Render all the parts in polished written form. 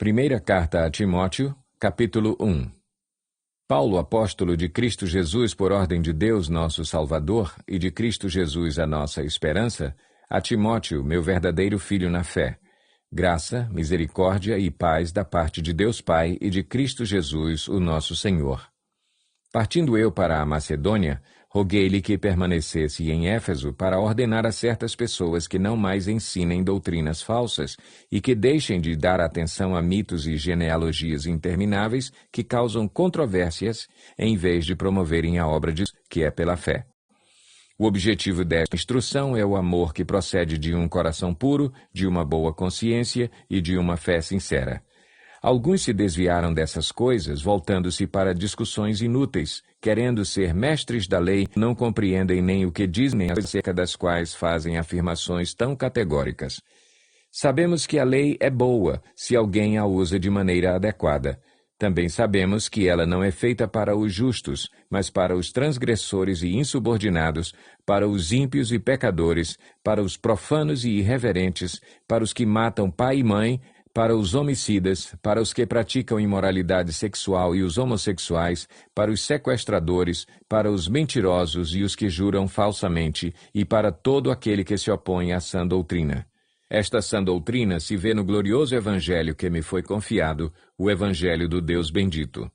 Primeira carta a Timóteo, capítulo 1. Paulo, apóstolo de Cristo Jesus por ordem de Deus, nosso Salvador, e de Cristo Jesus, a nossa esperança, a Timóteo, meu verdadeiro filho na fé. Graça, misericórdia e paz da parte de Deus Pai e de Cristo Jesus, o nosso Senhor. Partindo eu para a Macedônia, roguei-lhe que permanecesse em Éfeso para ordenar a certas pessoas que não mais ensinem doutrinas falsas e que deixem de dar atenção a mitos e genealogias intermináveis que causam controvérsias, em vez de promoverem a obra de Deus, que é pela fé. O objetivo desta instrução é o amor que procede de um coração puro, de uma boa consciência e de uma fé sincera. Alguns se desviaram dessas coisas, voltando-se para discussões inúteis, querendo ser mestres da lei, não compreendem nem o que dizem acerca das quais fazem afirmações tão categóricas. Sabemos que a lei é boa, se alguém a usa de maneira adequada. Também sabemos que ela não é feita para os justos, mas para os transgressores e insubordinados, para os ímpios e pecadores, para os profanos e irreverentes, para os que matam pai e mãe, para os homicidas, para os que praticam imoralidade sexual e os homossexuais, para os sequestradores, para os mentirosos e os que juram falsamente, e para todo aquele que se opõe à sã doutrina. Esta sã doutrina se vê no glorioso Evangelho que me foi confiado, o Evangelho do Deus bendito.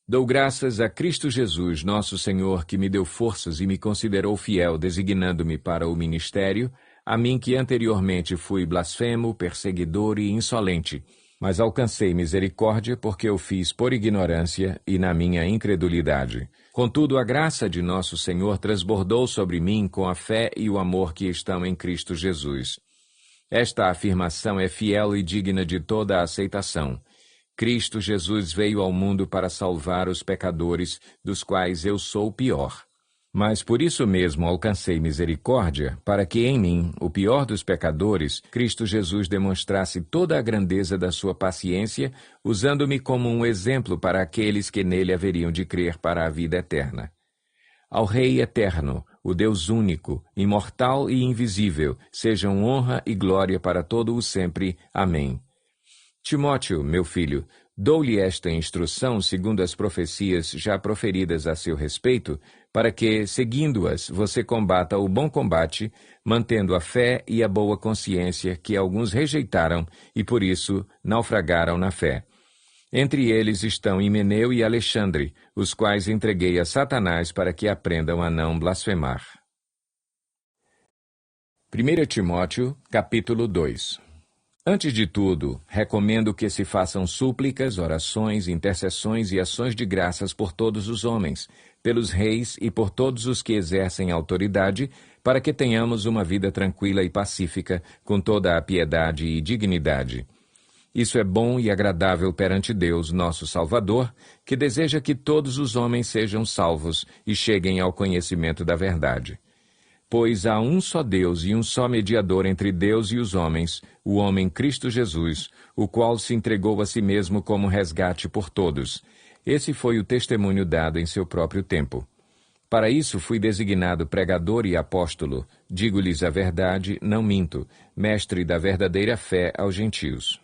Dou graças a Cristo Jesus, nosso Senhor, que me deu forças e me considerou fiel, designando-me para o ministério, a mim que anteriormente fui blasfemo, perseguidor e insolente, mas alcancei misericórdia porque eu fiz por ignorância e na minha incredulidade. Contudo, a graça de nosso Senhor transbordou sobre mim com a fé e o amor que estão em Cristo Jesus. Esta afirmação é fiel e digna de toda a aceitação. Cristo Jesus veio ao mundo para salvar os pecadores, dos quais eu sou o pior. Mas por isso mesmo alcancei misericórdia, para que em mim, o pior dos pecadores, Cristo Jesus demonstrasse toda a grandeza da sua paciência, usando-me como um exemplo para aqueles que nele haveriam de crer para a vida eterna. Ao Rei eterno, o Deus único, imortal e invisível, sejam honra e glória para todo o sempre. Amém. Timóteo, meu filho, dou-lhe esta instrução segundo as profecias já proferidas a seu respeito, para que, seguindo-as, você combata o bom combate, mantendo a fé e a boa consciência que alguns rejeitaram e, por isso, naufragaram na fé. Entre eles estão Himeneu e Alexandre, os quais entreguei a Satanás para que aprendam a não blasfemar. 1 Timóteo, capítulo 2. Antes de tudo, recomendo que se façam súplicas, orações, intercessões e ações de graças por todos os homens, pelos reis e por todos os que exercem autoridade, para que tenhamos uma vida tranquila e pacífica, com toda a piedade e dignidade. Isso é bom e agradável perante Deus, nosso Salvador, que deseja que todos os homens sejam salvos e cheguem ao conhecimento da verdade. Pois há um só Deus e um só mediador entre Deus e os homens, o homem Cristo Jesus, o qual se entregou a si mesmo como resgate por todos. Esse foi o testemunho dado em seu próprio tempo. Para isso fui designado pregador e apóstolo, digo-lhes a verdade, não minto, mestre da verdadeira fé aos gentios.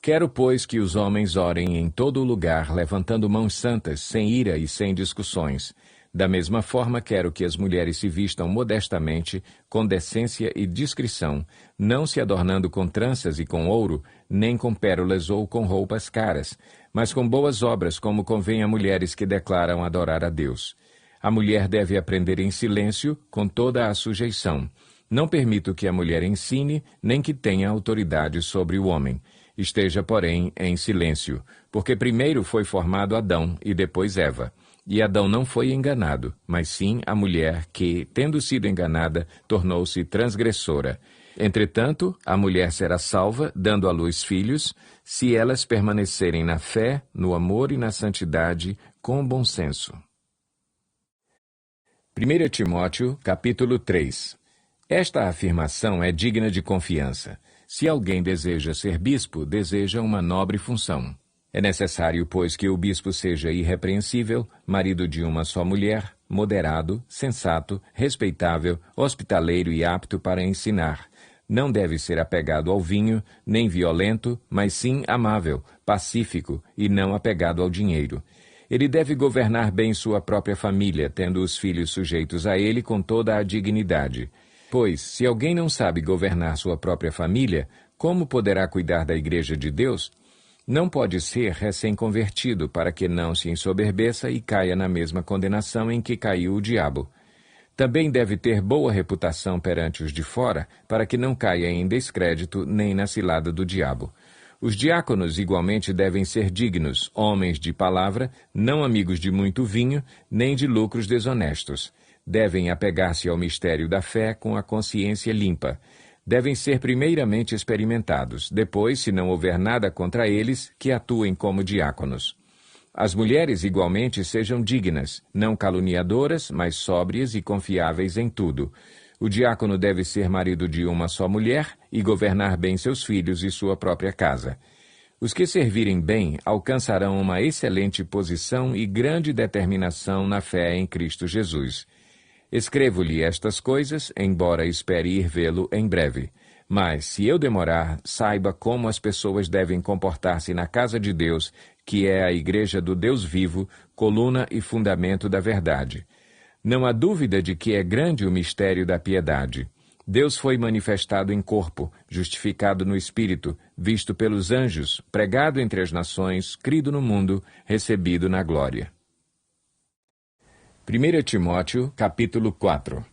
Quero, pois, que os homens orem em todo o lugar, levantando mãos santas, sem ira e sem discussões. Da mesma forma, quero que as mulheres se vistam modestamente, com decência e discrição, não se adornando com tranças e com ouro, nem com pérolas ou com roupas caras, mas com boas obras, como convém a mulheres que declaram adorar a Deus. A mulher deve aprender em silêncio, com toda a sujeição. Não permito que a mulher ensine, nem que tenha autoridade sobre o homem. Esteja, porém, em silêncio, porque primeiro foi formado Adão e depois Eva. E Adão não foi enganado, mas sim a mulher que, tendo sido enganada, tornou-se transgressora. Entretanto, a mulher será salva, dando à luz filhos, se elas permanecerem na fé, no amor e na santidade, com bom senso. 1 Timóteo, capítulo 3. Esta afirmação é digna de confiança. Se alguém deseja ser bispo, deseja uma nobre função. É necessário, pois, que o bispo seja irrepreensível, marido de uma só mulher, moderado, sensato, respeitável, hospitaleiro e apto para ensinar, Não deve ser apegado ao vinho, nem violento, mas sim amável, pacífico e não apegado ao dinheiro. Ele deve governar bem sua própria família, tendo os filhos sujeitos a ele com toda a dignidade. Pois, se alguém não sabe governar sua própria família, como poderá cuidar da Igreja de Deus? Não pode ser recém-convertido, para que não se ensoberbeça e caia na mesma condenação em que caiu o diabo. Também deve ter boa reputação perante os de fora, para que não caia em descrédito nem na cilada do diabo. Os diáconos igualmente devem ser dignos, homens de palavra, não amigos de muito vinho, nem de lucros desonestos. Devem apegar-se ao mistério da fé com a consciência limpa. Devem ser primeiramente experimentados, depois, se não houver nada contra eles, que atuem como diáconos. As mulheres igualmente sejam dignas, não caluniadoras, mas sóbrias e confiáveis em tudo. O diácono deve ser marido de uma só mulher e governar bem seus filhos e sua própria casa. Os que servirem bem alcançarão uma excelente posição e grande determinação na fé em Cristo Jesus. Escrevo-lhe estas coisas, embora espere ir vê-lo em breve. Mas, se eu demorar, saiba como as pessoas devem comportar-se na casa de Deus, que é a igreja do Deus vivo, coluna e fundamento da verdade. Não há dúvida de que é grande o mistério da piedade. Deus foi manifestado em corpo, justificado no Espírito, visto pelos anjos, pregado entre as nações, crido no mundo, recebido na glória. 1 Timóteo, capítulo 4.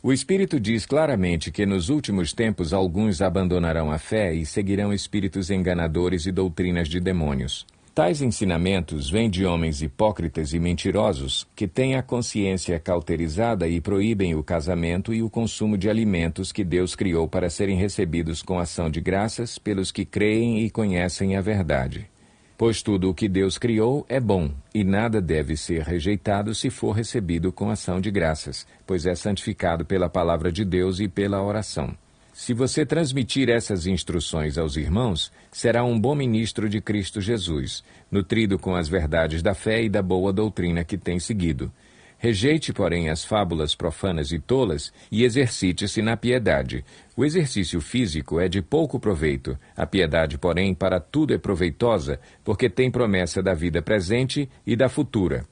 O Espírito diz claramente que nos últimos tempos alguns abandonarão a fé e seguirão espíritos enganadores e doutrinas de demônios. Tais ensinamentos vêm de homens hipócritas e mentirosos que têm a consciência cauterizada e proíbem o casamento e o consumo de alimentos que Deus criou para serem recebidos com ação de graças pelos que creem e conhecem a verdade. Pois tudo o que Deus criou é bom, e nada deve ser rejeitado se for recebido com ação de graças, pois é santificado pela palavra de Deus e pela oração. Se você transmitir essas instruções aos irmãos, será um bom ministro de Cristo Jesus, nutrido com as verdades da fé e da boa doutrina que tem seguido. Rejeite, porém, as fábulas profanas e tolas e exercite-se na piedade. O exercício físico é de pouco proveito. A piedade, porém, para tudo é proveitosa, porque tem promessa da vida presente e da futura.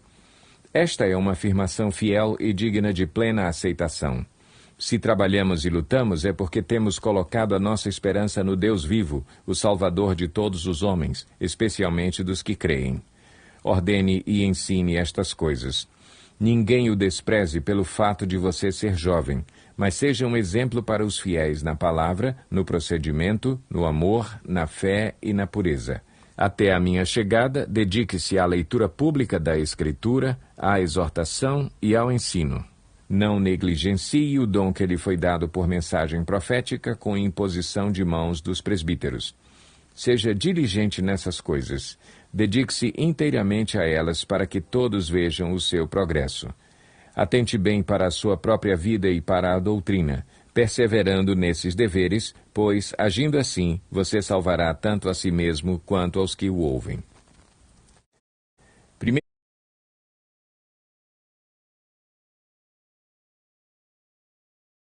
Esta é uma afirmação fiel e digna de plena aceitação. Se trabalhamos e lutamos é porque temos colocado a nossa esperança no Deus vivo, o Salvador de todos os homens, especialmente dos que creem. Ordene e ensine estas coisas. Ninguém o despreze pelo fato de você ser jovem, mas seja um exemplo para os fiéis na palavra, no procedimento, no amor, na fé e na pureza. Até a minha chegada, dedique-se à leitura pública da Escritura, à exortação e ao ensino. Não negligencie o dom que lhe foi dado por mensagem profética com imposição de mãos dos presbíteros. Seja diligente nessas coisas. Dedique-se inteiramente a elas para que todos vejam o seu progresso. Atente bem para a sua própria vida e para a doutrina, perseverando nesses deveres, pois, agindo assim, você salvará tanto a si mesmo quanto aos que o ouvem.